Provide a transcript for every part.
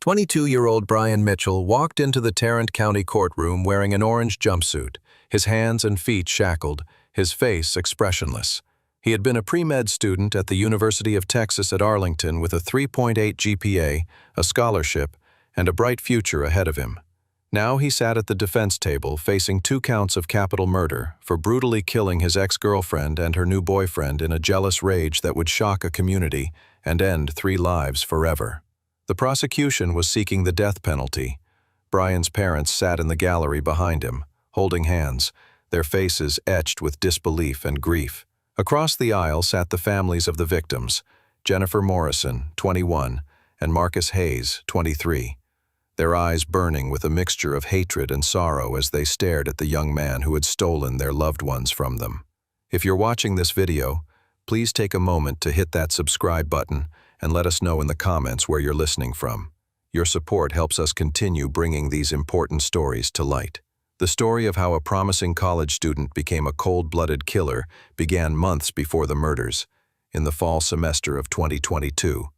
22-year-old Brian Mitchell walked into the Tarrant County courtroom wearing an orange jumpsuit, his hands and feet shackled, his face expressionless. He had been a pre-med student at the University of Texas at Arlington with a 3.8 GPA, a scholarship, and a bright future ahead of him. Now he sat at the defense table facing 2 counts of capital murder for brutally killing his ex-girlfriend and her new boyfriend in a jealous rage that would shock a community and end 3 lives forever. The prosecution was seeking the death penalty. Brian's parents sat in the gallery behind him, holding hands, their faces etched with disbelief and grief. Across the aisle sat the families of the victims, Jennifer Morrison, 21, and Marcus Hayes, 23, their eyes burning with a mixture of hatred and sorrow as they stared at the young man who had stolen their loved ones from them. If you're watching this video, please take a moment to hit that subscribe button and let us know in the comments where you're listening from. Your support helps us continue bringing these important stories to light. The story of how a promising college student became a cold-blooded killer began months before the murders, in the fall semester of 2022,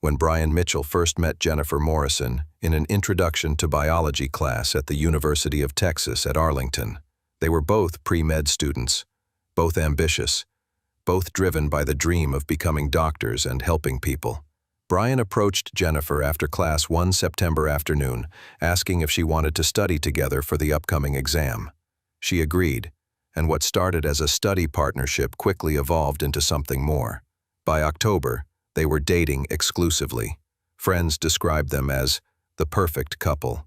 when Brian Mitchell first met Jennifer Morrison in an introduction to biology class at the University of Texas at Arlington. They were both pre-med students, both ambitious, both driven by the dream of becoming doctors and helping people. Brian approached Jennifer after class one September afternoon, asking if she wanted to study together for the upcoming exam. She agreed, and what started as a study partnership quickly evolved into something more. By October, they were dating exclusively. Friends described them as the perfect couple,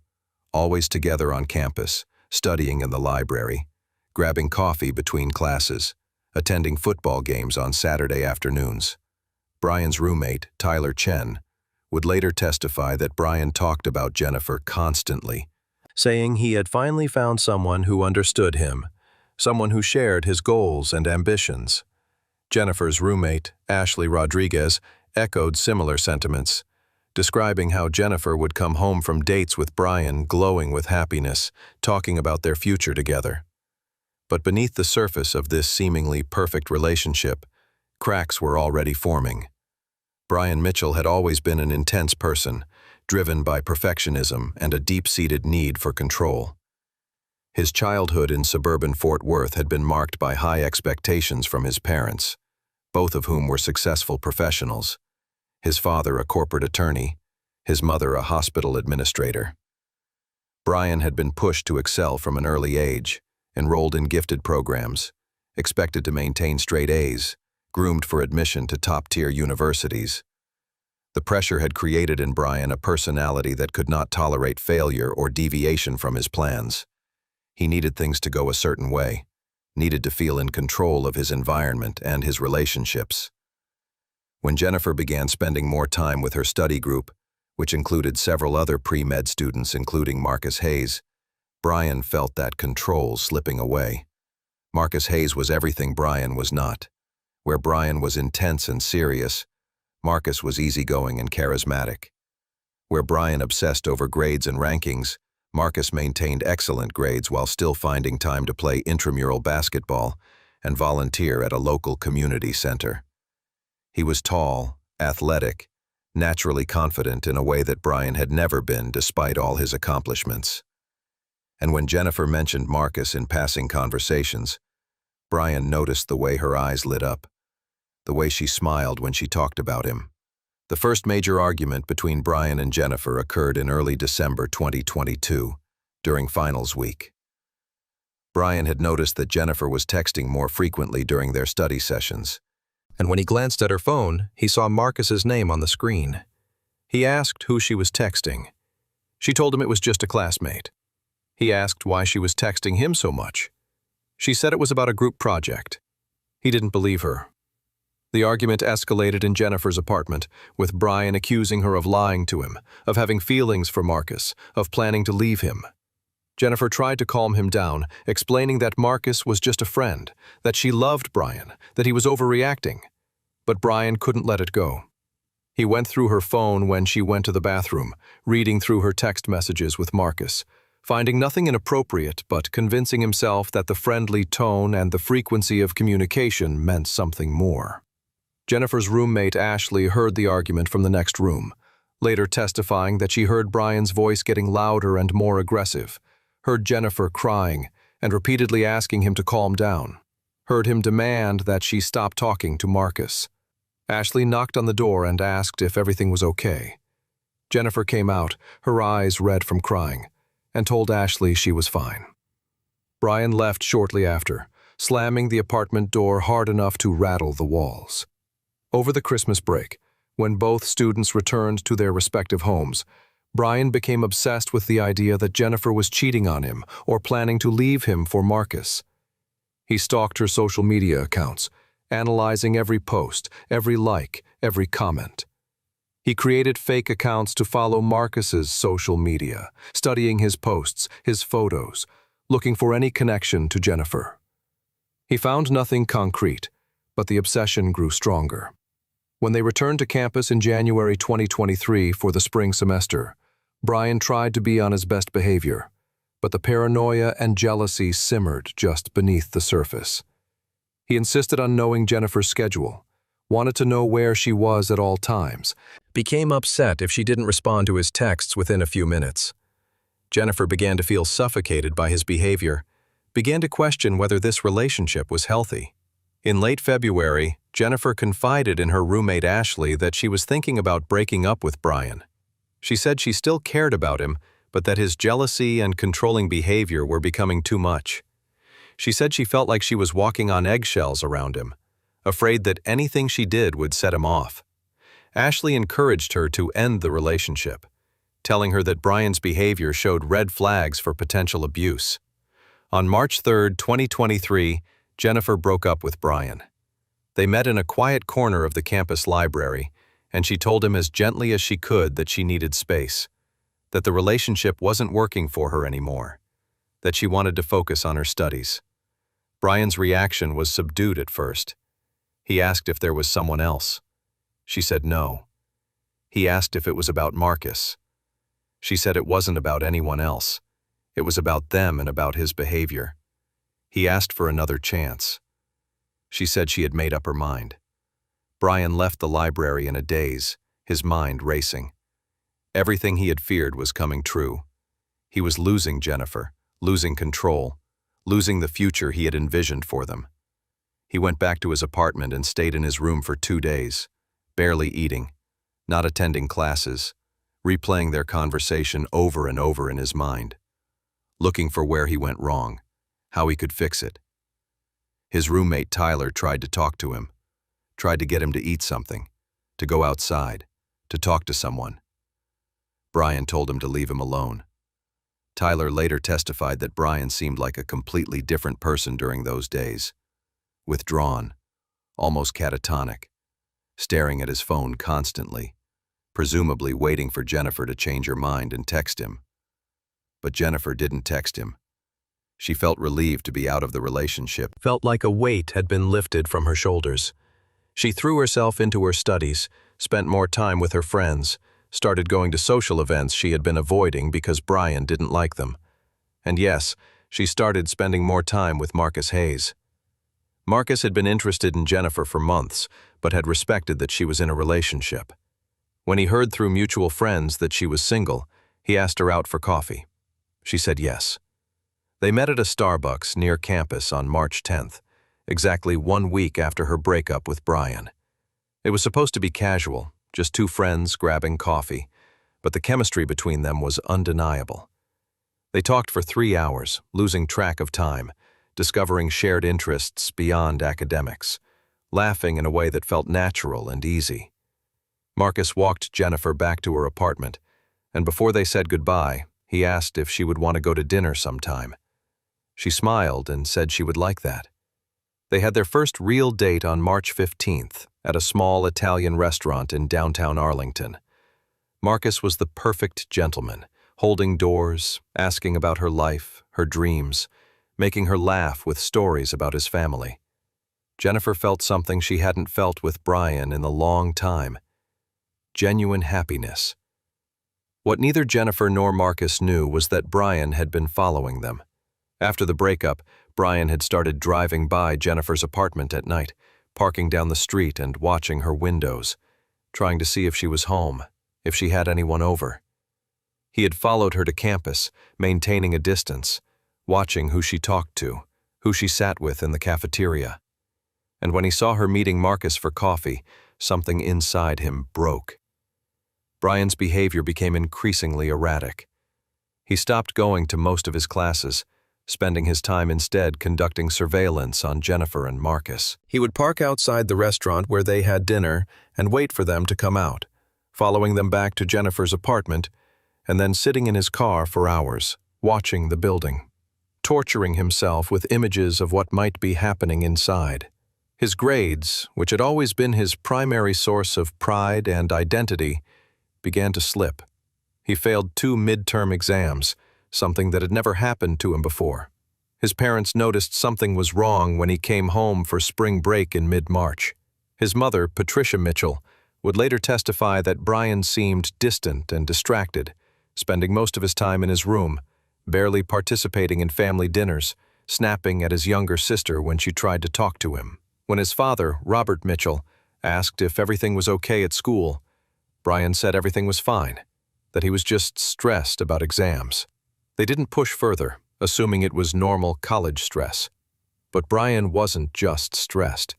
always together on campus, studying in the library, grabbing coffee between classes, attending football games on Saturday afternoons. Brian's roommate, Tyler Chen, would later testify that Brian talked about Jennifer constantly, saying he had finally found someone who understood him, someone who shared his goals and ambitions. Jennifer's roommate, Ashley Rodriguez, echoed similar sentiments, describing how Jennifer would come home from dates with Brian glowing with happiness, talking about their future together. But beneath the surface of this seemingly perfect relationship, cracks were already forming. Brian Mitchell had always been an intense person, driven by perfectionism and a deep-seated need for control. His childhood in suburban Fort Worth had been marked by high expectations from his parents, both of whom were successful professionals. His father a corporate attorney, his mother a hospital administrator. Brian had been pushed to excel from an early age, enrolled in gifted programs, expected to maintain straight A's, groomed for admission to top-tier universities. The pressure had created in Brian a personality that could not tolerate failure or deviation from his plans. He needed things to go a certain way, needed to feel in control of his environment and his relationships. When Jennifer began spending more time with her study group, which included several other pre-med students including Marcus Hayes, Brian felt that control slipping away. Marcus Hayes was everything Brian was not. Where Brian was intense and serious, Marcus was easygoing and charismatic. Where Brian obsessed over grades and rankings, Marcus maintained excellent grades while still finding time to play intramural basketball and volunteer at a local community center. He was tall, athletic, naturally confident in a way that Brian had never been despite all his accomplishments. And when Jennifer mentioned Marcus in passing conversations, Brian noticed the way her eyes lit up, the way she smiled when she talked about him. The first major argument between Brian and Jennifer occurred in early December 2022, during finals week. Brian had noticed that Jennifer was texting more frequently during their study sessions, and when he glanced at her phone, he saw Marcus's name on the screen. He asked who she was texting. She told him it was just a classmate. He asked why she was texting him so much. She said it was about a group project. He didn't believe her. The argument escalated in Jennifer's apartment, with Brian accusing her of lying to him, of having feelings for Marcus, of planning to leave him. Jennifer tried to calm him down, explaining that Marcus was just a friend, that she loved Brian, that he was overreacting. But Brian couldn't let it go. He went through her phone when she went to the bathroom, reading through her text messages with Marcus, finding nothing inappropriate but convincing himself that the friendly tone and the frequency of communication meant something more. Jennifer's roommate Ashley heard the argument from the next room, later testifying that she heard Brian's voice getting louder and more aggressive, heard Jennifer crying and repeatedly asking him to calm down, heard him demand that she stop talking to Marcus. Ashley knocked on the door and asked if everything was okay. Jennifer came out, her eyes red from crying, and told Ashley she was fine. Brian left shortly after, slamming the apartment door hard enough to rattle the walls. Over the Christmas break, when both students returned to their respective homes, Brian became obsessed with the idea that Jennifer was cheating on him or planning to leave him for Marcus. He stalked her social media accounts, analyzing every post, every like, every comment. He created fake accounts to follow Marcus's social media, studying his posts, his photos, looking for any connection to Jennifer. He found nothing concrete, but the obsession grew stronger. When they returned to campus in January 2023 for the spring semester, Brian tried to be on his best behavior, but the paranoia and jealousy simmered just beneath the surface. He insisted on knowing Jennifer's schedule, wanted to know where she was at all times, became upset if she didn't respond to his texts within a few minutes. Jennifer began to feel suffocated by his behavior, began to question whether this relationship was healthy. In late February, Jennifer confided in her roommate Ashley that she was thinking about breaking up with Brian. She said she still cared about him, but that his jealousy and controlling behavior were becoming too much. She said she felt like she was walking on eggshells around him, afraid that anything she did would set him off. Ashley encouraged her to end the relationship, telling her that Brian's behavior showed red flags for potential abuse. On March 3, 2023, Jennifer broke up with Brian. They met in a quiet corner of the campus library, and she told him as gently as she could that she needed space, that the relationship wasn't working for her anymore, that she wanted to focus on her studies. Brian's reaction was subdued at first. He asked if there was someone else. She said no. He asked if it was about Marcus. She said it wasn't about anyone else. It was about them and about his behavior. He asked for another chance. She said she had made up her mind. Brian left the library in a daze, his mind racing. Everything he had feared was coming true. He was losing Jennifer, losing control, losing the future he had envisioned for them. He went back to his apartment and stayed in his room for 2 days, barely eating, not attending classes, replaying their conversation over and over in his mind, looking for where he went wrong, how he could fix it. His roommate Tyler tried to talk to him, tried to get him to eat something, to go outside, to talk to someone. Brian told him to leave him alone. Tyler later testified that Brian seemed like a completely different person during those days, withdrawn, almost catatonic, staring at his phone constantly, presumably waiting for Jennifer to change her mind and text him. But Jennifer didn't text him. She felt relieved to be out of the relationship, felt like a weight had been lifted from her shoulders. She threw herself into her studies, spent more time with her friends, started going to social events she had been avoiding because Brian didn't like them. And yes, she started spending more time with Marcus Hayes. Marcus had been interested in Jennifer for months, but had respected that she was in a relationship. When he heard through mutual friends that she was single, he asked her out for coffee. She said yes. They met at a Starbucks near campus on March 10th, exactly 1 week after her breakup with Brian. It was supposed to be casual, just 2 friends grabbing coffee, but the chemistry between them was undeniable. They talked for 3 hours, losing track of time, discovering shared interests beyond academics, laughing in a way that felt natural and easy. Marcus walked Jennifer back to her apartment, and before they said goodbye, he asked if she would want to go to dinner sometime. She smiled and said she would like that. They had their first real date on March 15th at a small Italian restaurant in downtown Arlington. Marcus was the perfect gentleman, holding doors, asking about her life, her dreams, making her laugh with stories about his family. Jennifer felt something she hadn't felt with Brian in a long time. Genuine happiness. What neither Jennifer nor Marcus knew was that Brian had been following them. After the breakup, Brian had started driving by Jennifer's apartment at night, parking down the street and watching her windows, trying to see if she was home, if she had anyone over. He had followed her to campus, maintaining a distance, watching who she talked to, who she sat with in the cafeteria. And when he saw her meeting Marcus for coffee, something inside him broke. Brian's behavior became increasingly erratic. He stopped going to most of his classes, spending his time instead conducting surveillance on Jennifer and Marcus. He would park outside the restaurant where they had dinner and wait for them to come out, following them back to Jennifer's apartment, and then sitting in his car for hours, watching the building, torturing himself with images of what might be happening inside. His grades, which had always been his primary source of pride and identity, began to slip. He failed 2 midterm exams, something that had never happened to him before. His parents noticed something was wrong when he came home for spring break in mid-March. His mother, Patricia Mitchell, would later testify that Brian seemed distant and distracted, spending most of his time in his room, barely participating in family dinners, snapping at his younger sister when she tried to talk to him. When his father, Robert Mitchell, asked if everything was okay at school, Brian said everything was fine, that he was just stressed about exams. They didn't push further, assuming it was normal college stress. But Brian wasn't just stressed.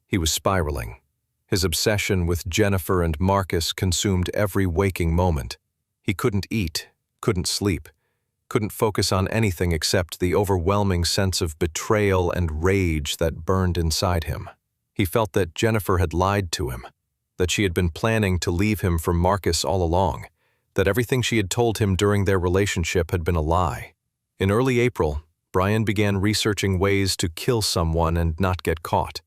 He was spiraling. His obsession with Jennifer and Marcus consumed every waking moment. He couldn't eat, couldn't sleep, couldn't focus on anything except the overwhelming sense of betrayal and rage that burned inside him. He felt that Jennifer had lied to him, that she had been planning to leave him for Marcus all along, that everything she had told him during their relationship had been a lie. In early April, Brian began researching ways to kill someone and not get caught.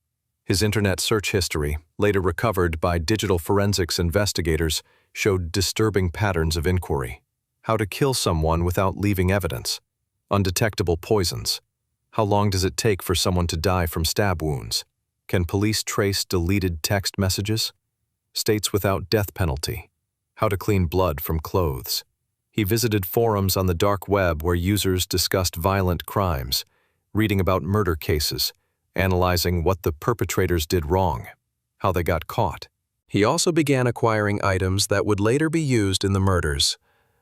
His internet search history, later recovered by digital forensics investigators, showed disturbing patterns of inquiry. How to kill someone without leaving evidence. Undetectable poisons. How long does it take for someone to die from stab wounds? Can police trace deleted text messages? States without death penalty. How to clean blood from clothes. He visited forums on the dark web where users discussed violent crimes, reading about murder cases, analyzing what the perpetrators did wrong, how they got caught. He also began acquiring items that would later be used in the murders.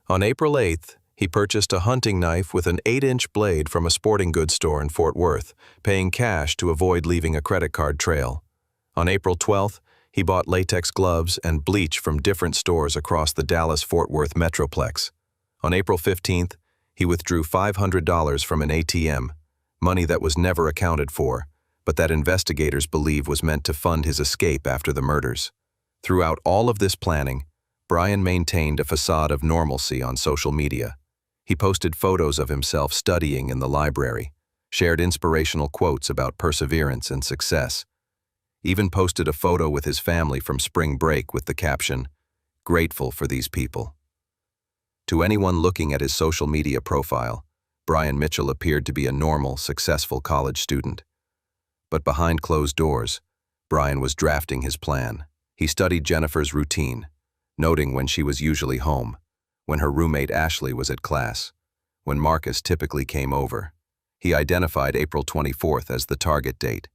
On April 8th, he purchased a hunting knife with an 8-inch blade from a sporting goods store in Fort Worth, paying cash to avoid leaving a credit card trail. On April 12th, he bought latex gloves and bleach from different stores across the Dallas-Fort Worth Metroplex. On April 15th, he withdrew $500 from an ATM, money that was never accounted for, but that investigators believe was meant to fund his escape after the murders. Throughout all of this planning, Brian maintained a facade of normalcy on social media. He posted photos of himself studying in the library, shared inspirational quotes about perseverance and success, even posted a photo with his family from spring break with the caption, "Grateful for these people." To anyone looking at his social media profile, Brian Mitchell appeared to be a normal, successful college student. But behind closed doors, Brian was drafting his plan. He studied Jennifer's routine, noting when she was usually home, when her roommate Ashley was at class, when Marcus typically came over. He identified April 24th as the target date,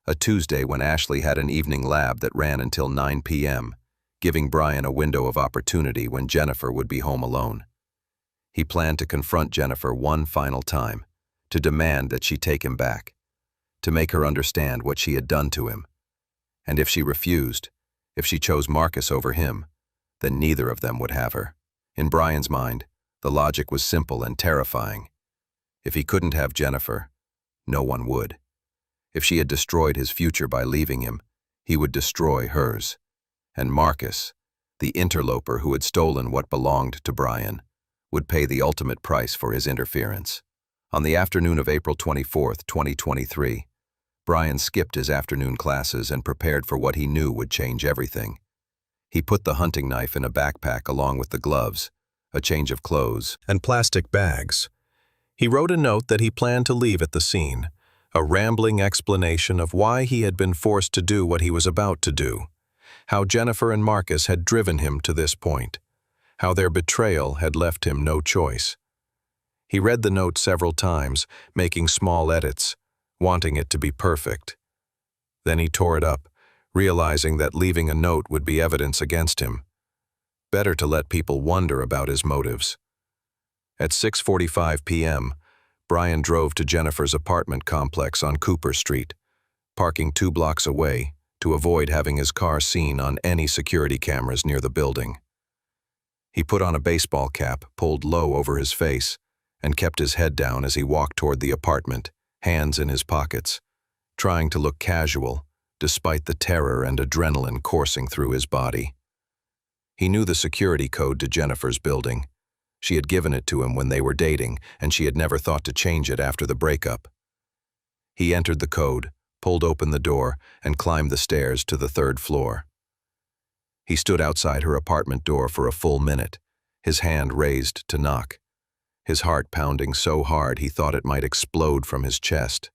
a Tuesday when Ashley had an evening lab that ran until 9 p.m., giving Brian a window of opportunity when Jennifer would be home alone. He planned to confront Jennifer one final time, to demand that she take him back, to make her understand what she had done to him. And if she refused, if she chose Marcus over him, then neither of them would have her. In Brian's mind, the logic was simple and terrifying. If he couldn't have Jennifer, no one would. If she had destroyed his future by leaving him, he would destroy hers. And Marcus, the interloper who had stolen what belonged to Brian, would pay the ultimate price for his interference. On the afternoon of April 24th, 2023, Brian skipped his afternoon classes and prepared for what he knew would change everything. He put the hunting knife in a backpack along with the gloves, a change of clothes, and plastic bags. He wrote a note that he planned to leave at the scene, a rambling explanation of why he had been forced to do what he was about to do, how Jennifer and Marcus had driven him to this point, how their betrayal had left him no choice. He read the note several times, making small edits, wanting it to be perfect. Then he tore it up, realizing that leaving a note would be evidence against him. Better to let people wonder about his motives. At 6:45 p.m., Brian drove to Jennifer's apartment complex on Cooper Street, parking 2 blocks away to avoid having his car seen on any security cameras near the building. He put on a baseball cap pulled low over his face and kept his head down as he walked toward the apartment, hands in his pockets, trying to look casual despite the terror and adrenaline coursing through his body. He knew the security code to Jennifer's building. She had given it to him when they were dating, and she had never thought to change it after the breakup. He entered the code, pulled open the door, and climbed the stairs to the 3rd floor. He stood outside her apartment door for a full minute, his hand raised to knock, his heart pounding so hard he thought it might explode from his chest.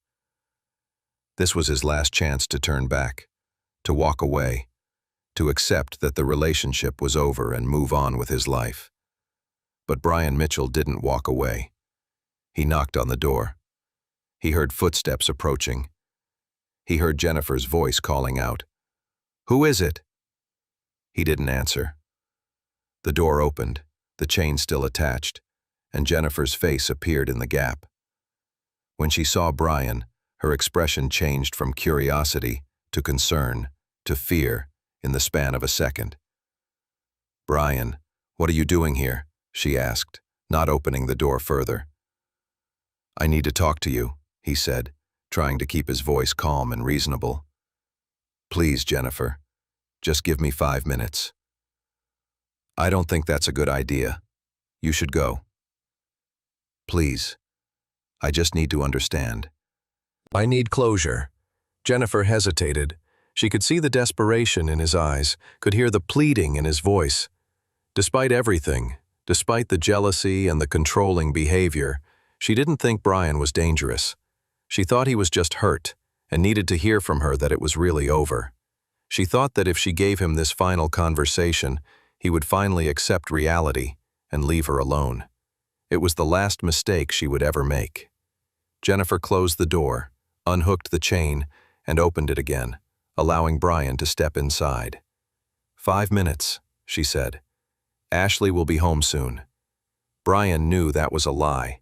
This was his last chance to turn back, to walk away, to accept that the relationship was over and move on with his life. But Brian Mitchell didn't walk away. He knocked on the door. He heard footsteps approaching. He heard Jennifer's voice calling out, "Who is it?" He didn't answer. The door opened, the chain still attached, and Jennifer's face appeared in the gap. When she saw Brian, her expression changed from curiosity to concern to fear in the span of a second. "Brian, what are you doing here?" she asked, not opening the door further. "I need to talk to you," he said, trying to keep his voice calm and reasonable. "Please, Jennifer, just give me 5 minutes." "I don't think that's a good idea. You should go." "Please, I just need to understand." "I need closure." Jennifer hesitated. She could see the desperation in his eyes, could hear the pleading in his voice. Despite everything, despite the jealousy and the controlling behavior, she didn't think Brian was dangerous. She thought he was just hurt and needed to hear from her that it was really over. She thought that if she gave him this final conversation, he would finally accept reality and leave her alone. It was the last mistake she would ever make. Jennifer closed the door, unhooked the chain, and opened it again, allowing Brian to step inside. 5 minutes, she said. "Ashley will be home soon." Brian knew that was a lie.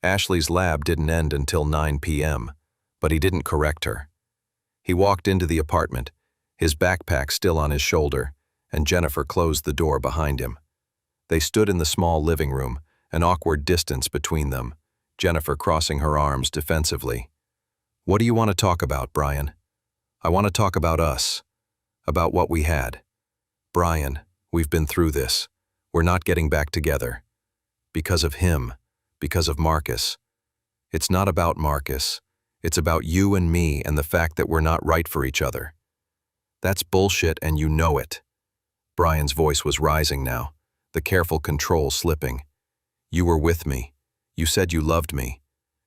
Ashley's lab didn't end until 9 p.m., but he didn't correct her. He walked into the apartment, his backpack still on his shoulder, and Jennifer closed the door behind him. They stood in the small living room, an awkward distance between them, Jennifer crossing her arms defensively. "What do you want to talk about, Brian?" "I want to talk about us, about what we had. Brian, we've been through this. We're not getting back together. Because of him, because of Marcus. It's not about Marcus. It's about you and me and the fact that we're not right for each other. That's bullshit and you know it." Brian's voice was rising now, the careful control slipping. "You were with me. You said you loved me.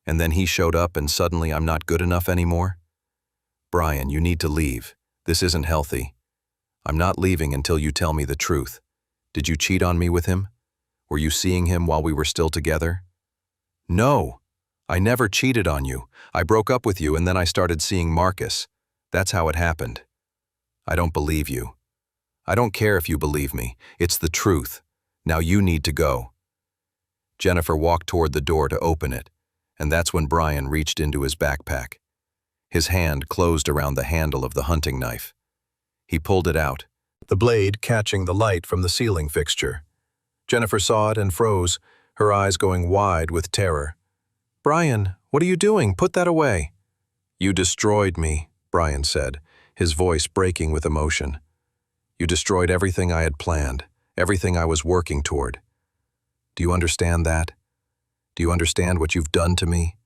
And then he showed up and suddenly I'm not good enough anymore? Brian, you need to leave. This isn't healthy. I'm not leaving until you tell me the truth. Did you cheat on me with him? Were you seeing him while we were still together?" "No, I never cheated on you. I broke up with you and then I started seeing Marcus. That's how it happened." "I don't believe you." "I don't care if you believe me. It's the truth. Now you need to go." Jennifer walked toward the door to open it, and that's when Brian reached into his backpack. His hand closed around the handle of the hunting knife. He pulled it out, the blade catching the light from the ceiling fixture. Jennifer saw it and froze, her eyes going wide with terror. "Brian, what are you doing? Put that away." "You destroyed me," Brian said, his voice breaking with emotion. "You destroyed everything I had planned, everything I was working toward. Do you understand that? Do you understand what you've done to me?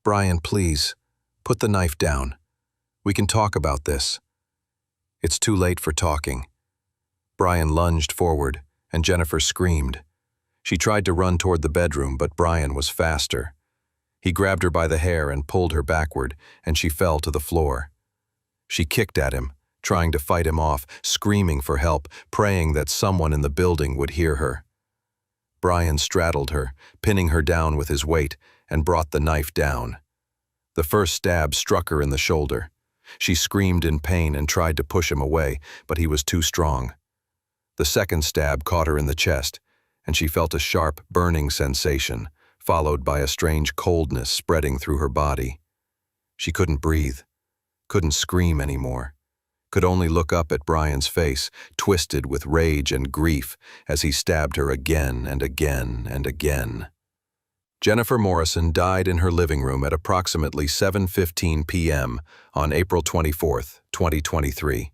Brian, please, put the knife down. We can talk about this." "It's too late for talking." Brian lunged forward, and Jennifer screamed. She tried to run toward the bedroom, but Brian was faster. He grabbed her by the hair and pulled her backward, and she fell to the floor. She kicked at him, trying to fight him off, screaming for help, praying that someone in the building would hear her. Brian straddled her, pinning her down with his weight, and brought the knife down. The first stab struck her in the shoulder. She screamed in pain and tried to push him away, but he was too strong. The second stab caught her in the chest, and she felt a sharp, burning sensation, followed by a strange coldness spreading through her body. She couldn't breathe, couldn't scream anymore, could only look up at Brian's face, twisted with rage and grief, as he stabbed her again and again and again. Jennifer Morrison died in her living room at approximately 7:15 p.m. on April 24, 2023.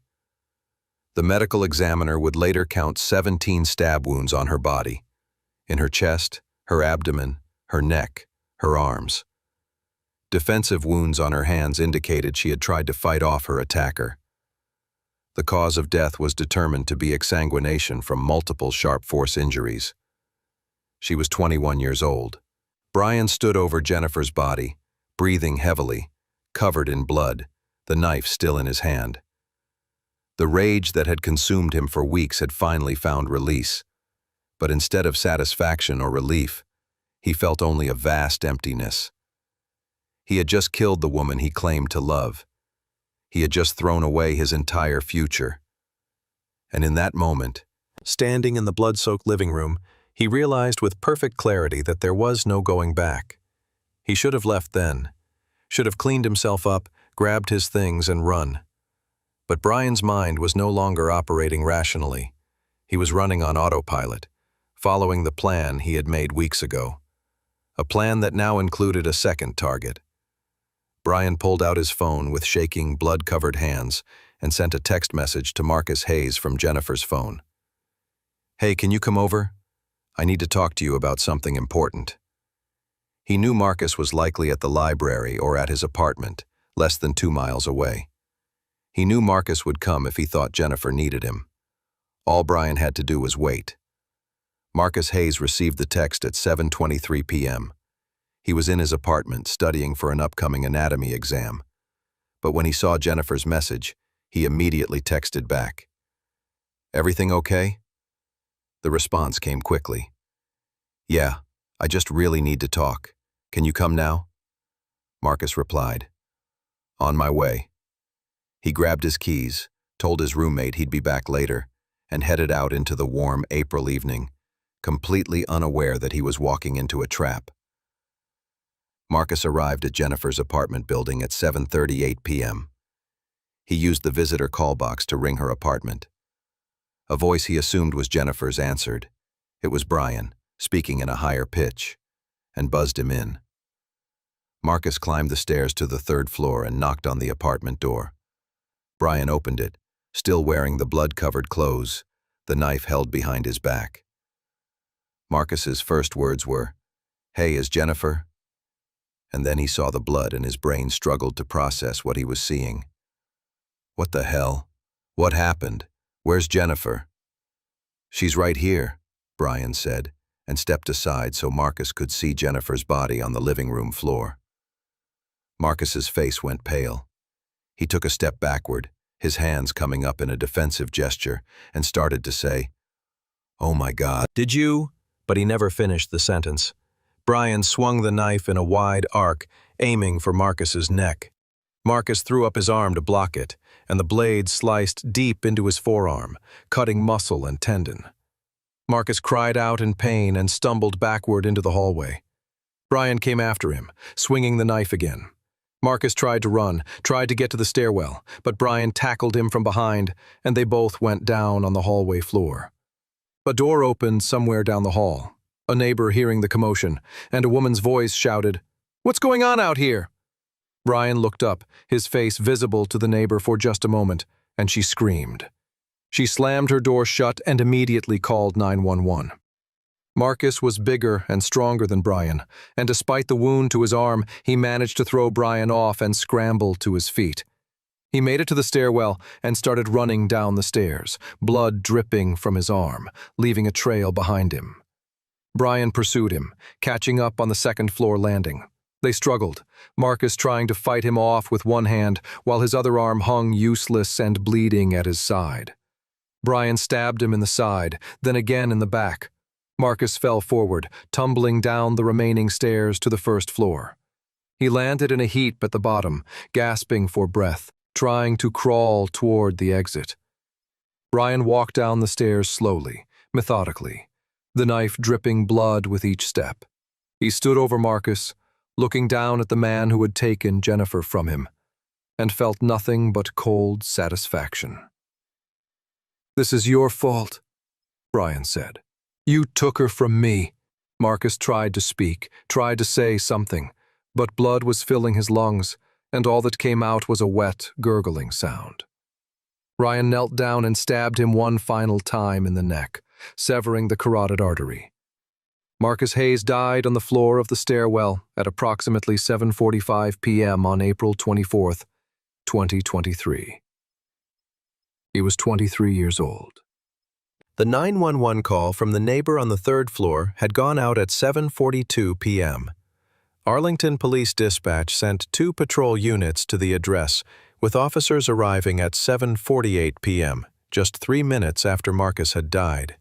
The medical examiner would later count 17 stab wounds on her body, in her chest, her abdomen, her neck, her arms. Defensive wounds on her hands indicated she had tried to fight off her attacker. The cause of death was determined to be exsanguination from multiple sharp force injuries. She was 21 years old. Brian stood over Jennifer's body, breathing heavily, covered in blood, the knife still in his hand. The rage that had consumed him for weeks had finally found release, but instead of satisfaction or relief, he felt only a vast emptiness. He had just killed the woman he claimed to love. He had just thrown away his entire future. And in that moment, standing in the blood-soaked living room, he realized with perfect clarity that there was no going back. He should have left then, should have cleaned himself up, grabbed his things, and run. But Brian's mind was no longer operating rationally. He was running on autopilot, following the plan he had made weeks ago. A plan that now included a second target. Brian pulled out his phone with shaking, blood-covered hands and sent a text message to Marcus Hayes from Jennifer's phone. "Hey, can you come over? I need to talk to you about something important." He knew Marcus was likely at the library or at his apartment, less than 2 miles away. He knew Marcus would come if he thought Jennifer needed him. All Brian had to do was wait. Marcus Hayes received the text at 7:23 p.m. He was in his apartment studying for an upcoming anatomy exam. But when he saw Jennifer's message, he immediately texted back. "Everything okay?" The response came quickly. "Yeah, I just really need to talk. Can you come now?" Marcus replied, "On my way." He grabbed his keys, told his roommate he'd be back later, and headed out into the warm April evening, completely unaware that he was walking into a trap. Marcus arrived at Jennifer's apartment building at 7:38 p.m. He used the visitor call box to ring her apartment. A voice he assumed was Jennifer's answered. It was Brian, speaking in a higher pitch, and buzzed him in. Marcus climbed the stairs to the 3rd floor and knocked on the apartment door. Brian opened it, still wearing the blood-covered clothes, the knife held behind his back. Marcus's first words were, "Hey, is Jennifer?" And then he saw the blood and his brain struggled to process what he was seeing. What the hell? What happened? Where's Jennifer? "She's right here," Brian said, and stepped aside so Marcus could see Jennifer's body on the living room floor. Marcus's face went pale. He took a step backward, his hands coming up in a defensive gesture, and started to say, "Oh my God." "Did you?" But he never finished the sentence. Brian swung the knife in a wide arc, aiming for Marcus's neck. Marcus threw up his arm to block it, and the blade sliced deep into his forearm, cutting muscle and tendon. Marcus cried out in pain and stumbled backward into the hallway. Brian came after him, swinging the knife again. Marcus tried to run, tried to get to the stairwell, but Brian tackled him from behind, and they both went down on the hallway floor. A door opened somewhere down the hall. A neighbor hearing the commotion, and a woman's voice shouted, "What's going on out here?" Brian looked up, his face visible to the neighbor for just a moment, and she screamed. She slammed her door shut and immediately called 911. Marcus was bigger and stronger than Brian, and despite the wound to his arm, he managed to throw Brian off and scramble to his feet. He made it to the stairwell and started running down the stairs, blood dripping from his arm, leaving a trail behind him. Brian pursued him, catching up on the 2nd floor landing. They struggled, Marcus trying to fight him off with one hand while his other arm hung useless and bleeding at his side. Brian stabbed him in the side, then again in the back. Marcus fell forward, tumbling down the remaining stairs to the 1st floor. He landed in a heap at the bottom, gasping for breath, trying to crawl toward the exit. Brian walked down the stairs slowly, methodically, the knife dripping blood with each step. He stood over Marcus, looking down at the man who had taken Jennifer from him, and felt nothing but cold satisfaction. "This is your fault," Brian said. "You took her from me." Marcus tried to speak, tried to say something, but blood was filling his lungs, and all that came out was a wet, gurgling sound. Brian knelt down and stabbed him one final time in the neck, severing the carotid artery. Marcus Hayes died on the floor of the stairwell at approximately 7:45 p.m. on April 24, 2023. He was 23 years old. The 911 call from the neighbor on the third floor had gone out at 7:42 p.m. Arlington Police Dispatch sent 2 patrol units to the address, with officers arriving at 7:48 p.m., just 3 minutes after Marcus had died.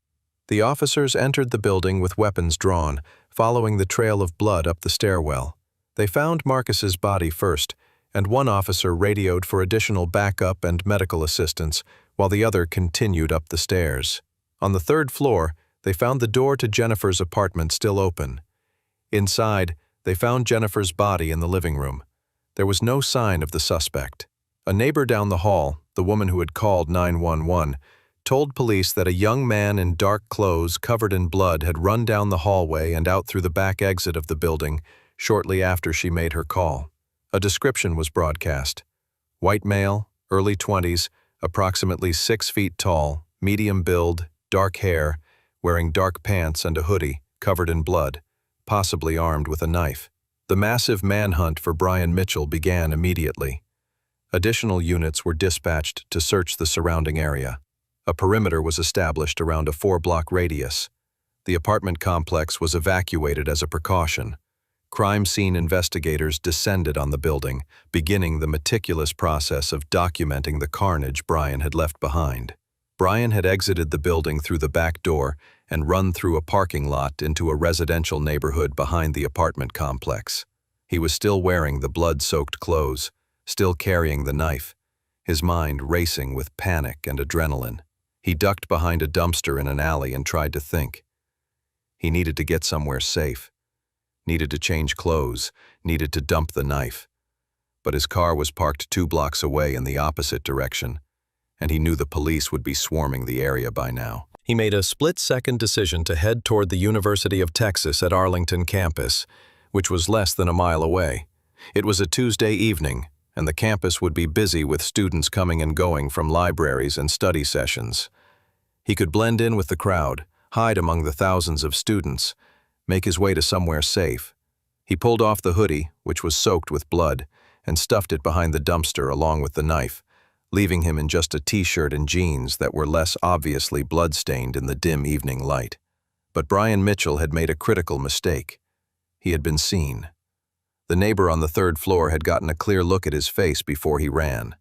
The officers entered the building with weapons drawn, following the trail of blood up the stairwell. They found Marcus's body first, and one officer radioed for additional backup and medical assistance, while the other continued up the stairs. On the third floor, they found the door to Jennifer's apartment still open. Inside, they found Jennifer's body in the living room. There was no sign of the suspect. A neighbor down the hall, the woman who had called 911, told police that a young man in dark clothes covered in blood had run down the hallway and out through the back exit of the building shortly after she made her call. A description was broadcast. White male, early 20s, approximately 6 feet tall, medium build, dark hair, wearing dark pants and a hoodie, covered in blood, possibly armed with a knife. The massive manhunt for Brian Mitchell began immediately. Additional units were dispatched to search the surrounding area. A perimeter was established around a 4-block radius. The apartment complex was evacuated as a precaution. Crime scene investigators descended on the building, beginning the meticulous process of documenting the carnage Brian had left behind. Brian had exited the building through the back door and run through a parking lot into a residential neighborhood behind the apartment complex. He was still wearing the blood-soaked clothes, still carrying the knife, his mind racing with panic and adrenaline. He ducked behind a dumpster in an alley and tried to think. He needed to get somewhere safe, needed to change clothes, needed to dump the knife. But his car was parked 2 blocks away in the opposite direction, and he knew the police would be swarming the area by now. He made a split-second decision to head toward the University of Texas at Arlington campus, which was less than a mile away. It was a Tuesday evening, and the campus would be busy with students coming and going from libraries and study sessions. He could blend in with the crowd, hide among the thousands of students, make his way to somewhere safe. He pulled off the hoodie, which was soaked with blood, and stuffed it behind the dumpster along with the knife, leaving him in just a t-shirt and jeans that were less obviously blood-stained in the dim evening light. But Brian Mitchell had made a critical mistake. He had been seen. The neighbor on the third floor had gotten a clear look at his face before he ran.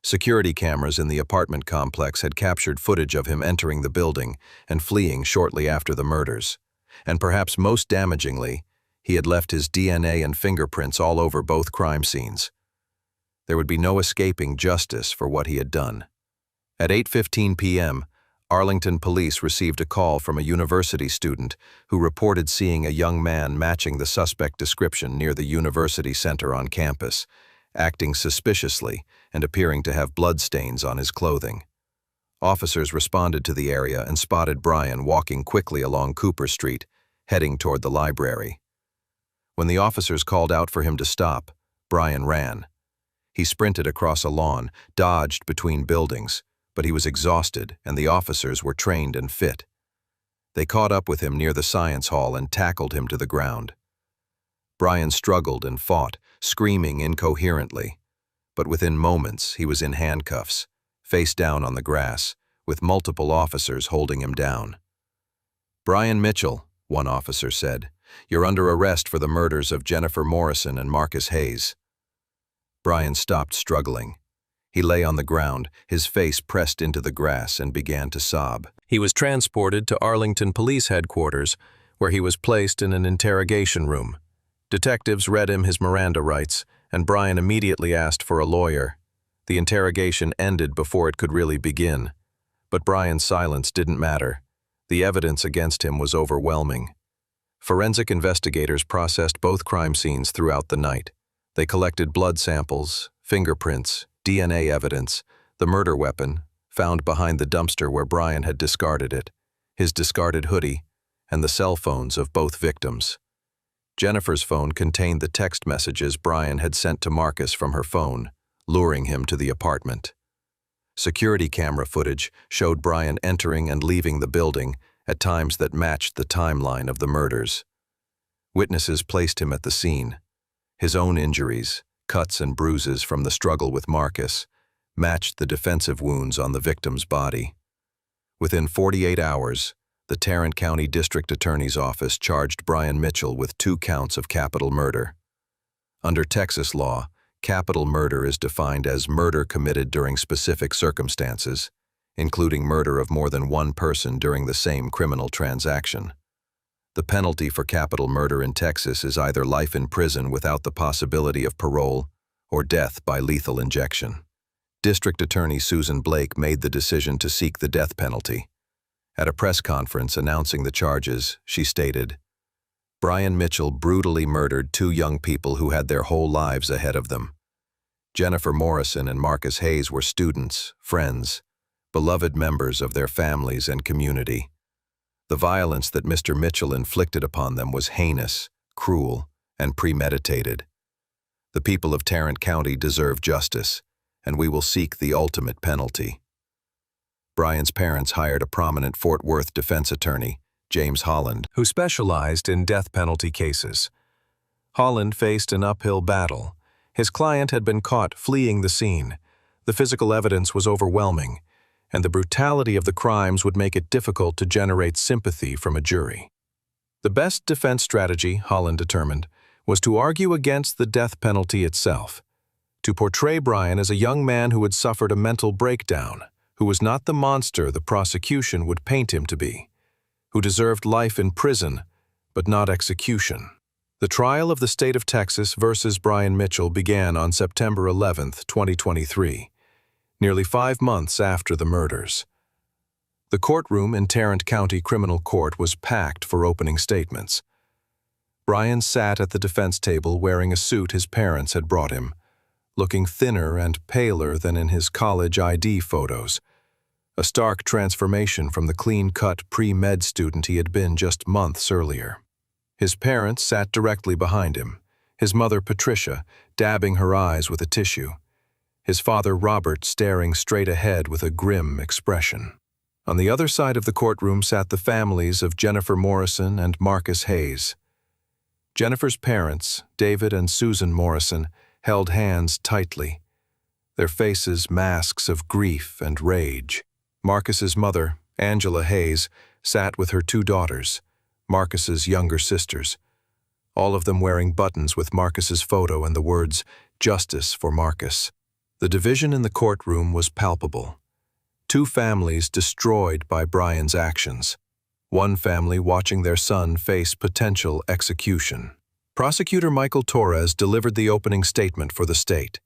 Security cameras in the apartment complex had captured footage of him entering the building and fleeing shortly after the murders. And perhaps most damagingly, he had left his DNA and fingerprints all over both crime scenes. There would be no escaping justice for what he had done. At 8:15 p.m., Arlington police received a call from a university student who reported seeing a young man matching the suspect description near the university center on campus, acting suspiciously and appearing to have bloodstains on his clothing. Officers responded to the area and spotted Brian walking quickly along Cooper Street, heading toward the library. When the officers called out for him to stop, Brian ran. He sprinted across a lawn, dodged between buildings, but he was exhausted and the officers were trained and fit. They caught up with him near the science hall and tackled him to the ground. Brian struggled and fought, screaming incoherently, but within moments he was in handcuffs, face down on the grass, with multiple officers holding him down. "Brian Mitchell," one officer said, "you're under arrest for the murders of Jennifer Morrison and Marcus Hayes." Brian stopped struggling. He lay on the ground, his face pressed into the grass, and began to sob. He was transported to Arlington Police Headquarters, where he was placed in an interrogation room. Detectives read him his Miranda rights, and Brian immediately asked for a lawyer. The interrogation ended before it could really begin. But Brian's silence didn't matter. The evidence against him was overwhelming. Forensic investigators processed both crime scenes throughout the night. They collected blood samples, fingerprints, DNA evidence, the murder weapon, found behind the dumpster where Brian had discarded it, his discarded hoodie, and the cell phones of both victims. Jennifer's phone contained the text messages Brian had sent to Marcus from her phone, luring him to the apartment. Security camera footage showed Brian entering and leaving the building at times that matched the timeline of the murders. Witnesses placed him at the scene. His own injuries, cuts and bruises from the struggle with Marcus, matched the defensive wounds on the victim's body. Within 48 hours, the Tarrant County District Attorney's Office charged Brian Mitchell with 2 counts of capital murder. Under Texas law, capital murder is defined as murder committed during specific circumstances, including murder of more than one person during the same criminal transaction. The penalty for capital murder in Texas is either life in prison without the possibility of parole or death by lethal injection. District Attorney Susan Blake made the decision to seek the death penalty. At a press conference announcing the charges, she stated, "Brian Mitchell brutally murdered 2 young people who had their whole lives ahead of them. Jennifer Morrison and Marcus Hayes were students, friends, beloved members of their families and community. The violence that Mr. Mitchell inflicted upon them was heinous, cruel, and premeditated. The people of Tarrant County deserve justice, and we will seek the ultimate penalty." Brian's parents hired a prominent Fort Worth defense attorney, James Holland, who specialized in death penalty cases. Holland faced an uphill battle. His client had been caught fleeing the scene. The physical evidence was overwhelming, and the brutality of the crimes would make it difficult to generate sympathy from a jury. The best defense strategy, Holland determined, was to argue against the death penalty itself, to portray Brian as a young man who had suffered a mental breakdown, who was not the monster the prosecution would paint him to be, who deserved life in prison, but not execution. The trial of the state of Texas versus Brian Mitchell began on September 11, 2023. Nearly 5 months after the murders. The courtroom in Tarrant County Criminal Court was packed for opening statements. Brian sat at the defense table wearing a suit his parents had brought him, looking thinner and paler than in his college ID photos, a stark transformation from the clean-cut pre-med student he had been just months earlier. His parents sat directly behind him, his mother Patricia dabbing her eyes with a tissue, his father Robert staring straight ahead with a grim expression. On the other side of the courtroom sat the families of Jennifer Morrison and Marcus Hayes. Jennifer's parents, David and Susan Morrison, held hands tightly, their faces masks of grief and rage. Marcus's mother, Angela Hayes, sat with her 2 daughters, Marcus's younger sisters, all of them wearing buttons with Marcus's photo and the words, "Justice for Marcus." The division in the courtroom was palpable. 2 families destroyed by Brian's actions. One family watching their son face potential execution. Prosecutor Michael Torres delivered the opening statement for the state.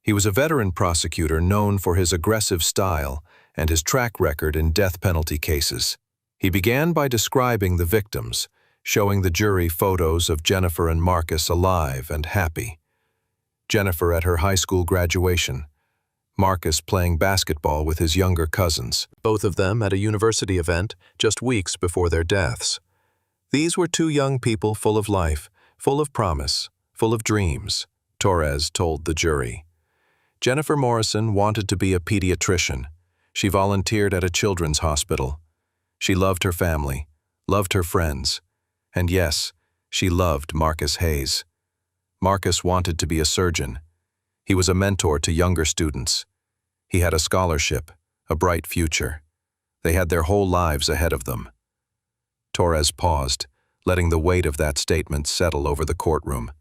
He was a veteran prosecutor known for his aggressive style and his track record in death penalty cases. He began by describing the victims, showing the jury photos of Jennifer and Marcus alive and happy. Jennifer at her high school graduation, Marcus playing basketball with his younger cousins, both of them at a university event just weeks before their deaths. These were 2 young people full of life, full of promise, full of dreams, Torres told the jury. Jennifer Morrison wanted to be a pediatrician. She volunteered at a children's hospital. She loved her family, loved her friends, and yes, she loved Marcus Hayes. Marcus wanted to be a surgeon. He was a mentor to younger students. He had a scholarship, a bright future. They had their whole lives ahead of them. Torres paused, letting the weight of that statement settle over the courtroom.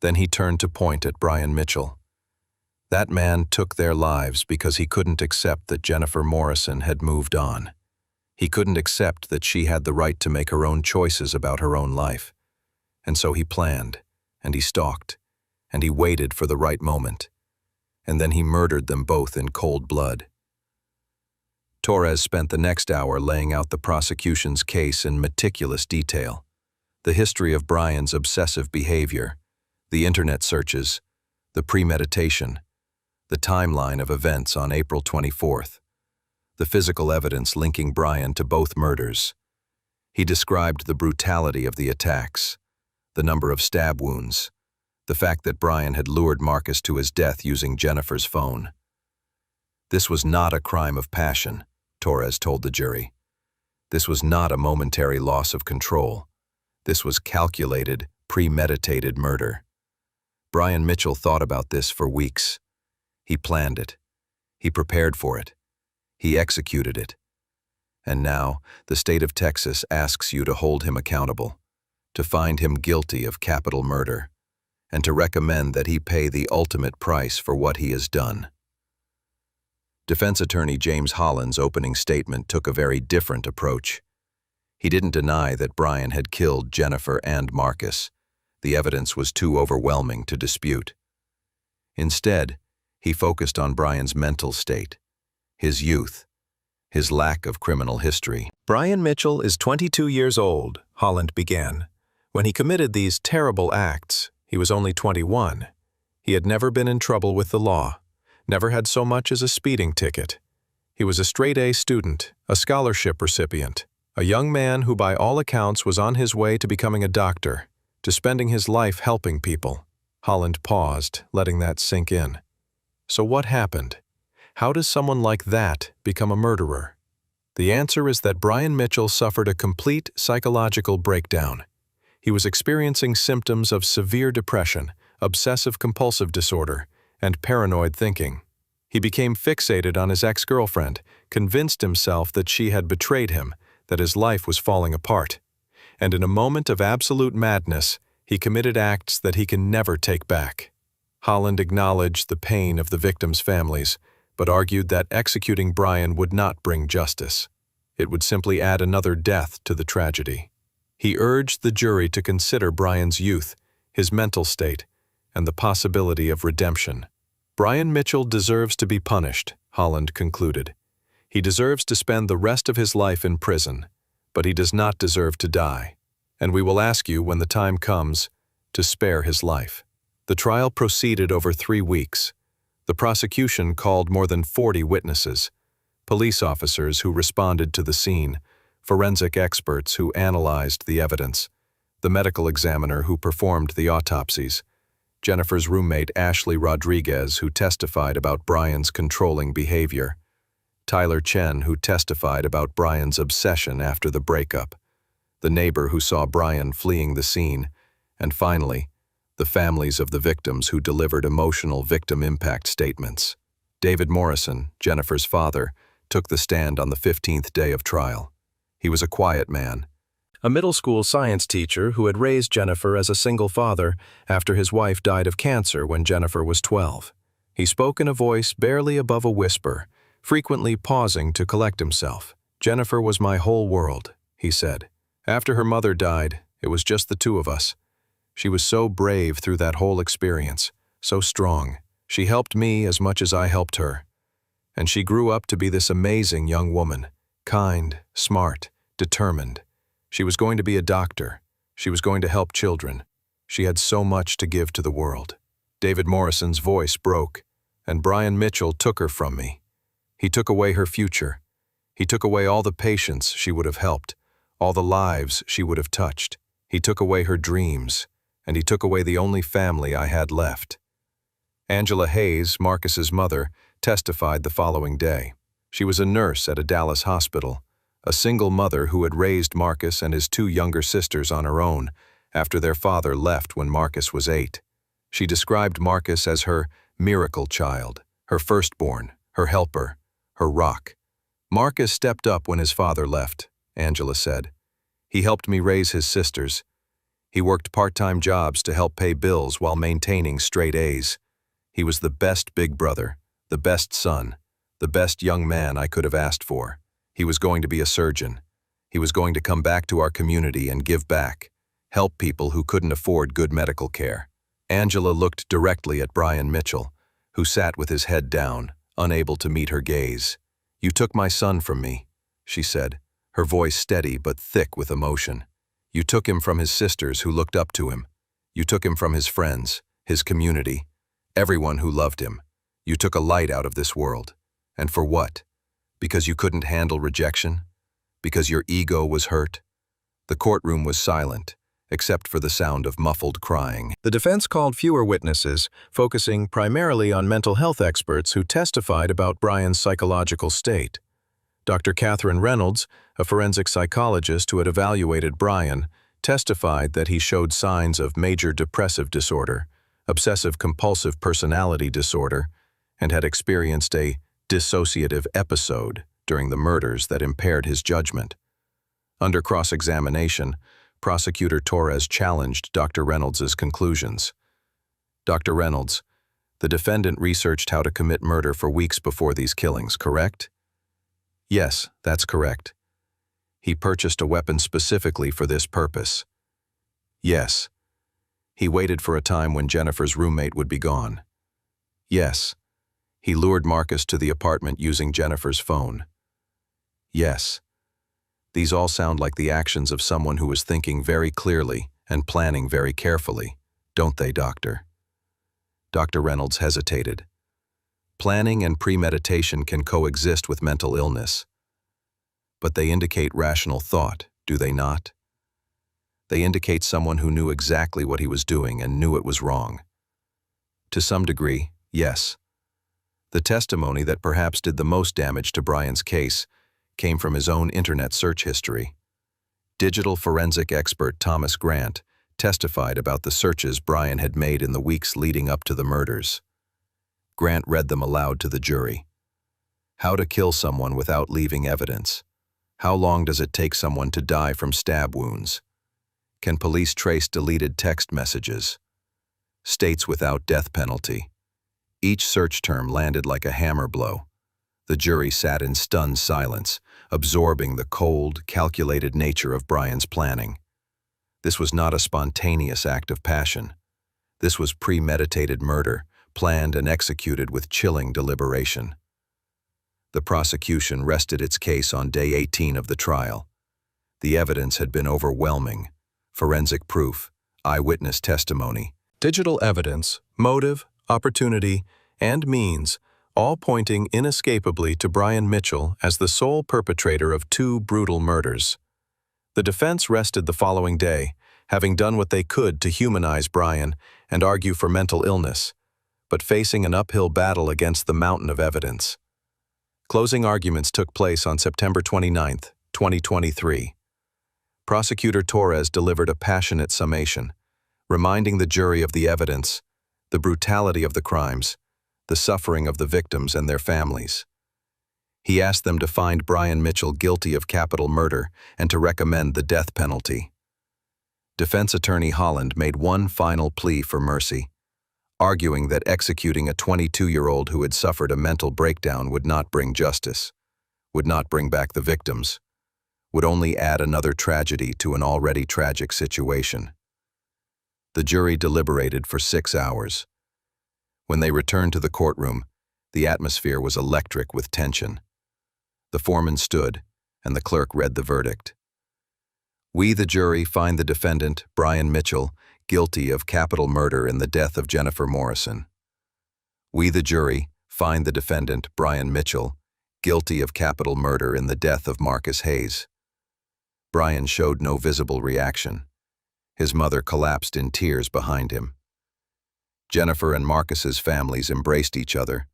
Then he turned to point at Brian Mitchell. That man took their lives because he couldn't accept that Jennifer Morrison had moved on. He couldn't accept that she had the right to make her own choices about her own life. And so he planned, and he stalked, and he waited for the right moment. And then he murdered them both in cold blood. Torres spent the next hour laying out the prosecution's case in meticulous detail. The history of Brian's obsessive behavior, the internet searches, the premeditation, the timeline of events on April 24th, the physical evidence linking Brian to both murders. He described the brutality of the attacks, the number of stab wounds, the fact that Brian had lured Marcus to his death using Jennifer's phone. This was not a crime of passion, Torres told the jury. This was not a momentary loss of control. This was calculated, premeditated murder. Brian Mitchell thought about this for weeks. He planned it. He prepared for it. He executed it. And now, the state of Texas asks you to hold him accountable, to find him guilty of capital murder, and to recommend that he pay the ultimate price for what he has done. Defense attorney James Holland's opening statement took a very different approach. He didn't deny that Brian had killed Jennifer and Marcus. The evidence was too overwhelming to dispute. Instead, he focused on Brian's mental state, his youth, his lack of criminal history. Brian Mitchell is 22 years old, Holland began. When he committed these terrible acts, he was only 21. He had never been in trouble with the law, never had so much as a speeding ticket. He was a straight-A student, a scholarship recipient, a young man who by all accounts was on his way to becoming a doctor, to spending his life helping people. Holland paused, letting that sink in. So what happened? How does someone like that become a murderer? The answer is that Brian Mitchell suffered a complete psychological breakdown. He was experiencing symptoms of severe depression, obsessive-compulsive disorder, and paranoid thinking. He became fixated on his ex-girlfriend, convinced himself that she had betrayed him, that his life was falling apart. And in a moment of absolute madness, he committed acts that he can never take back. Holland acknowledged the pain of the victims' families, but argued that executing Brian would not bring justice. It would simply add another death to the tragedy. He urged the jury to consider Brian's youth, his mental state, and the possibility of redemption. Brian Mitchell deserves to be punished, Holland concluded. He deserves to spend the rest of his life in prison, but he does not deserve to die. And we will ask you, when the time comes, to spare his life. The trial proceeded over 3 weeks. The prosecution called more than 40 witnesses, police officers who responded to the scene, forensic experts who analyzed the evidence, the medical examiner who performed the autopsies, Jennifer's roommate Ashley Rodriguez who testified about Brian's controlling behavior, Tyler Chen who testified about Brian's obsession after the breakup, the neighbor who saw Brian fleeing the scene, and finally, the families of the victims who delivered emotional victim impact statements. David Morrison, Jennifer's father, took the stand on the 15th day of trial. He was a quiet man, a middle school science teacher who had raised Jennifer as a single father after his wife died of cancer when Jennifer was 12. He spoke in a voice barely above a whisper, frequently pausing to collect himself. "Jennifer was my whole world," he said. "After her mother died, it was just the two of us. She was so brave through that whole experience, so strong. She helped me as much as I helped her. And she grew up to be this amazing young woman, kind, smart, determined. She was going to be a doctor. She was going to help children. She had so much to give to the world." David Morrison's voice broke, and Brian Mitchell took her from me. He took away her future. He took away all the patients she would have helped, all the lives she would have touched. He took away her dreams, and he took away the only family I had left. Angela Hayes, Marcus's mother, testified the following day. She was a nurse at a Dallas hospital, a single mother who had raised Marcus and his 2 younger sisters on her own after their father left when Marcus was 8. She described Marcus as her miracle child, her firstborn, her helper, her rock. "Marcus stepped up when his father left," Angela said. "He helped me raise his sisters. He worked part-time jobs to help pay bills while maintaining straight A's. He was the best big brother, the best son, the best young man I could have asked for. He was going to be a surgeon. He was going to come back to our community and give back, help people who couldn't afford good medical care." Angela looked directly at Brian Mitchell, who sat with his head down, unable to meet her gaze. "You took my son from me," she said, her voice steady but thick with emotion. "You took him from his sisters who looked up to him. You took him from his friends, his community, everyone who loved him. You took a light out of this world. And for what? Because you couldn't handle rejection? Because your ego was hurt?" The courtroom was silent, except for the sound of muffled crying. The defense called fewer witnesses, focusing primarily on mental health experts who testified about Brian's psychological state. Dr. Catherine Reynolds, a forensic psychologist who had evaluated Brian, testified that he showed signs of major depressive disorder, obsessive-compulsive personality disorder, and had experienced a dissociative episode during the murders that impaired his judgment. Under cross-examination, Prosecutor Torres challenged Dr. Reynolds' conclusions. "Dr. Reynolds, the defendant researched how to commit murder for weeks before these killings, correct?" "Yes, that's correct." "He purchased a weapon specifically for this purpose." "Yes." "He waited for a time when Jennifer's roommate would be gone." "Yes." "He lured Marcus to the apartment using Jennifer's phone." "Yes." These all sound like the actions of someone who was thinking very clearly and planning very carefully, don't they, Doctor? Dr. Reynolds hesitated. Planning and premeditation can coexist with mental illness. But they indicate rational thought, do they not? They indicate someone who knew exactly what he was doing and knew it was wrong. To some degree, yes. The testimony that perhaps did the most damage to Brian's case came from his own internet search history. Digital forensic expert Thomas Grant testified about the searches Brian had made in the weeks leading up to the murders. Grant read them aloud to the jury. How to kill someone without leaving evidence. How long does it take someone to die from stab wounds? Can police trace deleted text messages? States without death penalty. Each search term landed like a hammer blow. The jury sat in stunned silence, absorbing the cold, calculated nature of Brian's planning. This was not a spontaneous act of passion. This was premeditated murder, planned and executed with chilling deliberation. The prosecution rested its case on day 18 of the trial. The evidence had been overwhelming. Forensic proof, eyewitness testimony, digital evidence, motive, opportunity, and means, all pointing inescapably to Brian Mitchell as the sole perpetrator of 2 brutal murders. The defense rested the following day, having done what they could to humanize Brian and argue for mental illness, but facing an uphill battle against the mountain of evidence. Closing arguments took place on September 29, 2023. Prosecutor Torres delivered a passionate summation, reminding the jury of the evidence, the brutality of the crimes, the suffering of the victims and their families. He asked them to find Brian Mitchell guilty of capital murder and to recommend the death penalty. Defense attorney Holland made one final plea for mercy, arguing that executing a 22-year-old who had suffered a mental breakdown would not bring justice, would not bring back the victims, would only add another tragedy to an already tragic situation. The jury deliberated for 6 hours. When they returned to the courtroom, the atmosphere was electric with tension. The foreman stood, and the clerk read the verdict. "We, the jury, find the defendant, Brian Mitchell, guilty of capital murder in the death of Jennifer Morrison. We, the jury, find the defendant, Brian Mitchell, guilty of capital murder in the death of Marcus Hayes." Brian showed no visible reaction. His mother collapsed in tears behind him. Jennifer and Marcus's families embraced each other,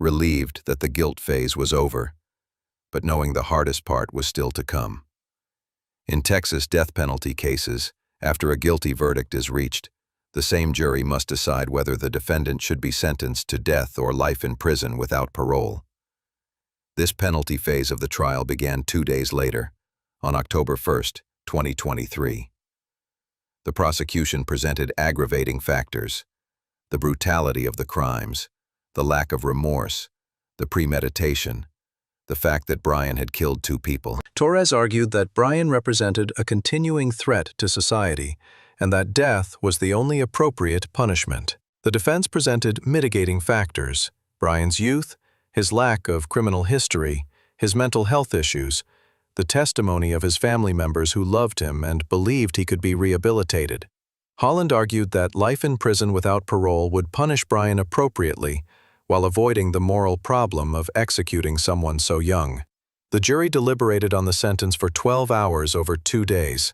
relieved that the guilt phase was over, but knowing the hardest part was still to come. In Texas death penalty cases, after a guilty verdict is reached, the same jury must decide whether the defendant should be sentenced to death or life in prison without parole. This penalty phase of the trial began 2 days later, on October 1, 2023. The prosecution presented aggravating factors: the brutality of the crimes, the lack of remorse, the premeditation, the fact that Brian had killed 2 people. Torres argued that Brian represented a continuing threat to society and that death was the only appropriate punishment. The defense presented mitigating factors: Brian's youth, his lack of criminal history, his mental health issues, the testimony of his family members who loved him and believed he could be rehabilitated. Holland argued that life in prison without parole would punish Brian appropriately while avoiding the moral problem of executing someone so young. The jury deliberated on the sentence for 12 hours over 2 days.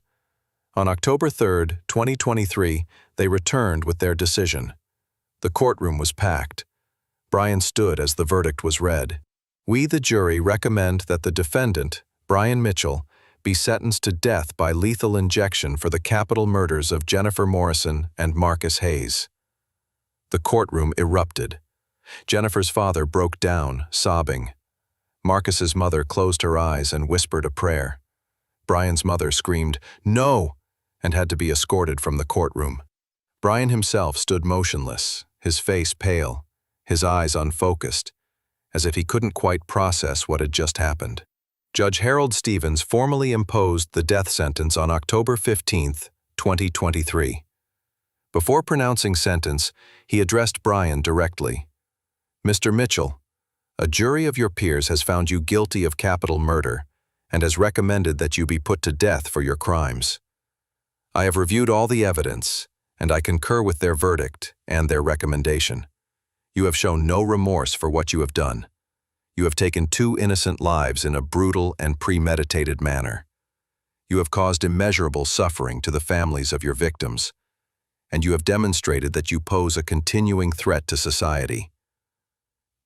On October 3, 2023, they returned with their decision. The courtroom was packed. Brian stood as the verdict was read. "We, the jury, recommend that the defendant, Brian Mitchell, be sentenced to death by lethal injection for the capital murders of Jennifer Morrison and Marcus Hayes." The courtroom erupted. Jennifer's father broke down, sobbing. Marcus's mother closed her eyes and whispered a prayer. Brian's mother screamed, "No!" and had to be escorted from the courtroom. Brian himself stood motionless, his face pale, his eyes unfocused, as if he couldn't quite process what had just happened. Judge Harold Stevens formally imposed the death sentence on October 15, 2023. Before pronouncing sentence, he addressed Brian directly. "Mr. Mitchell, a jury of your peers has found you guilty of capital murder and has recommended that you be put to death for your crimes. I have reviewed all the evidence, and I concur with their verdict and their recommendation. You have shown no remorse for what you have done. You have taken 2 innocent lives in a brutal and premeditated manner. You have caused immeasurable suffering to the families of your victims, and you have demonstrated that you pose a continuing threat to society."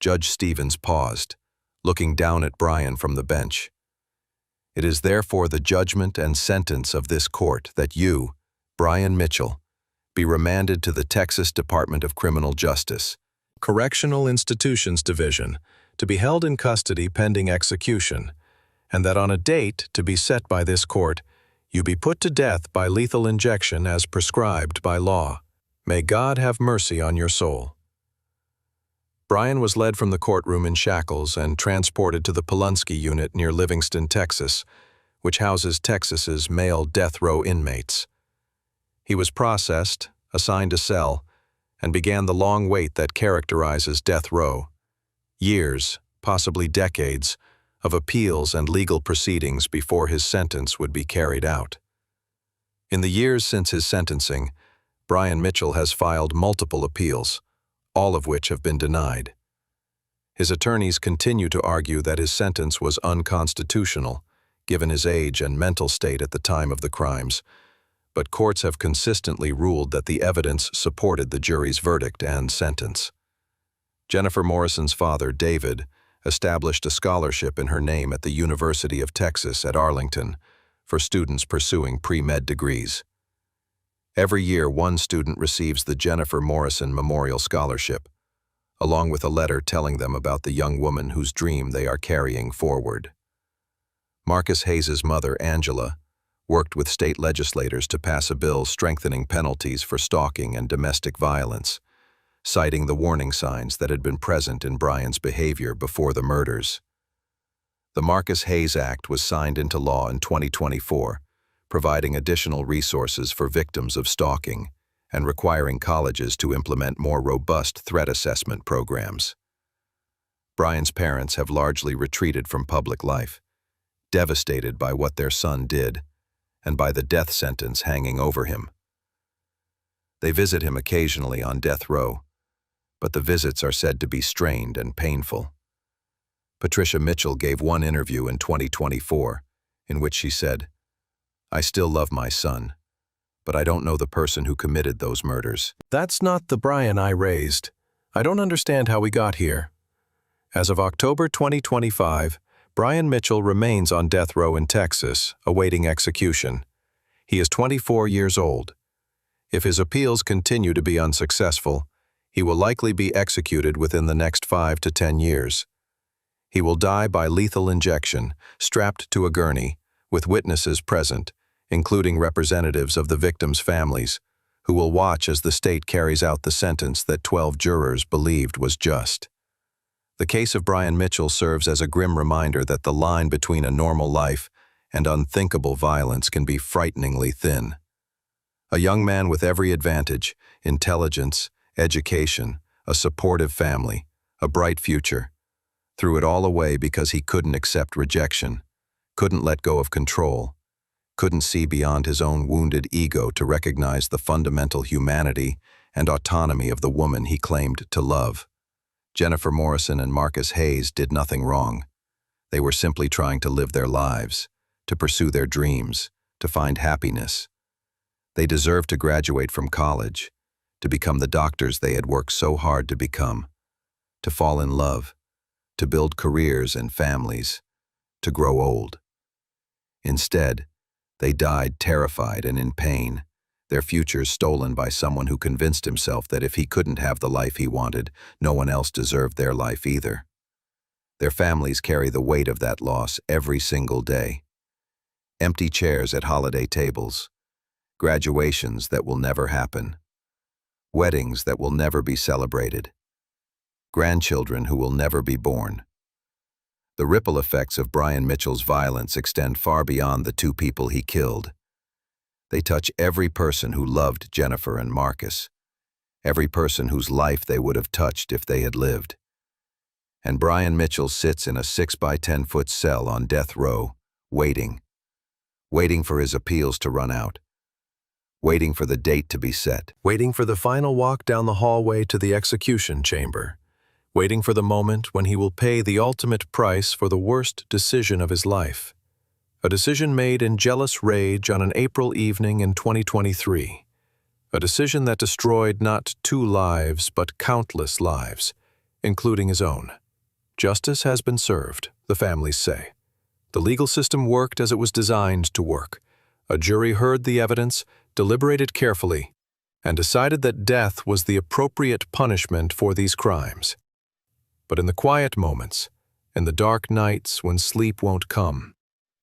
Judge Stevens paused, looking down at Brian from the bench. "It is therefore the judgment and sentence of this court that you, Brian Mitchell, be remanded to the Texas Department of Criminal Justice, Correctional Institutions Division, to be held in custody pending execution, and that on a date to be set by this court, you be put to death by lethal injection as prescribed by law. May God have mercy on your soul." Brian was led from the courtroom in shackles and transported to the Polunsky unit near Livingston, Texas, which houses Texas's male death row inmates. He was processed, assigned a cell, and began the long wait that characterizes death row. Years, possibly decades, of appeals and legal proceedings before his sentence would be carried out. In the years since his sentencing, Brian Mitchell has filed multiple appeals, all of which have been denied. His attorneys continue to argue that his sentence was unconstitutional, given his age and mental state at the time of the crimes, but courts have consistently ruled that the evidence supported the jury's verdict and sentence. Jennifer Morrison's father, David, established a scholarship in her name at the University of Texas at Arlington for students pursuing pre-med degrees. Every year, one student receives the Jennifer Morrison Memorial Scholarship, along with a letter telling them about the young woman whose dream they are carrying forward. Marcus Hayes' mother, Angela, worked with state legislators to pass a bill strengthening penalties for stalking and domestic violence, citing the warning signs that had been present in Brian's behavior before the murders. The Marcus Hayes Act was signed into law in 2024, providing additional resources for victims of stalking and requiring colleges to implement more robust threat assessment programs. Brian's parents have largely retreated from public life, devastated by what their son did and by the death sentence hanging over him. They visit him occasionally on death row, but the visits are said to be strained and painful. Patricia Mitchell gave one interview in 2024 in which she said, "I still love my son, but I don't know the person who committed those murders." That's not the Brian I raised. I don't understand how we got here. As of October 2025, Brian Mitchell remains on death row in Texas, awaiting execution. He is 24 years old. If his appeals continue to be unsuccessful, he will likely be executed within the next 5 to 10 years. He will die by lethal injection, strapped to a gurney, with witnesses present, including representatives of the victims' families, who will watch as the state carries out the sentence that 12 jurors believed was just. The case of Brian Mitchell serves as a grim reminder that the line between a normal life and unthinkable violence can be frighteningly thin. A young man with every advantage, intelligence, education, a supportive family, a bright future. threw it all away because he couldn't accept rejection, couldn't let go of control, couldn't see beyond his own wounded ego to recognize the fundamental humanity and autonomy of the woman he claimed to love. Jennifer Morrison and Marcus Hayes did nothing wrong. They were simply trying to live their lives, to pursue their dreams, to find happiness. They deserved to graduate from college, to become the doctors they had worked so hard to become, to fall in love, to build careers and families, to grow old. Instead, they died terrified and in pain, their futures stolen by someone who convinced himself that if he couldn't have the life he wanted, no one else deserved their life either. Their families carry the weight of that loss every single day. Empty chairs at holiday tables, graduations that will never happen, weddings that will never be celebrated, grandchildren who will never be born. The ripple effects of Brian Mitchell's violence extend far beyond the two people he killed. They touch every person who loved Jennifer and Marcus, every person whose life they would have touched if they had lived. And Brian Mitchell sits in a 6-by-10-foot cell on death row, waiting for his appeals to run out, waiting for the date to be set, waiting for the final walk down the hallway to the execution chamber, waiting for the moment when he will pay the ultimate price for the worst decision of his life. A decision made in jealous rage on an April evening in 2023. A decision that destroyed not 2 lives but countless lives, including his own. Justice has been served, the families say. The legal system worked as it was designed to work. A jury heard the evidence, deliberated carefully, and decided that death was the appropriate punishment for these crimes. But in the quiet moments, in the dark nights when sleep won't come,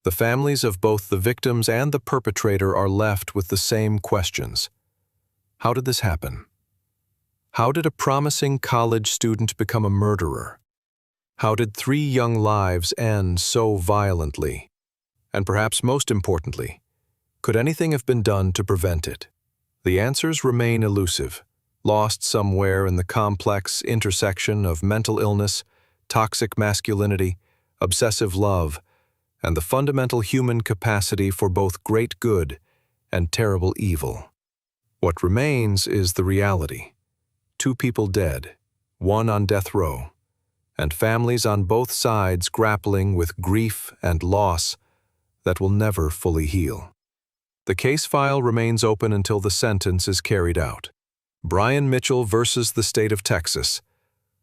the families of both the victims and the perpetrator are left with the same questions. How did this happen? How did a promising college student become a murderer? How did 3 young lives end so violently? And perhaps most importantly, could anything have been done to prevent it? The answers remain elusive, lost somewhere in the complex intersection of mental illness, toxic masculinity, obsessive love, and the fundamental human capacity for both great good and terrible evil. What remains is the reality. 2 people dead, 1 on death row, and families on both sides grappling with grief and loss that will never fully heal. The case file remains open until the sentence is carried out. Brian Mitchell versus the state of Texas,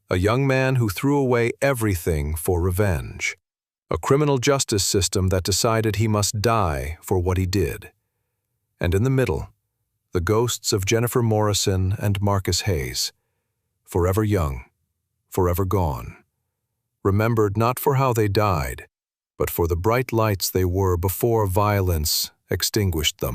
a young man who threw away everything for revenge. A criminal justice system that decided he must die for what he did. And in the middle, the ghosts of Jennifer Morrison and Marcus Hayes, forever young, forever gone, remembered not for how they died, but for the bright lights they were before violence extinguished them.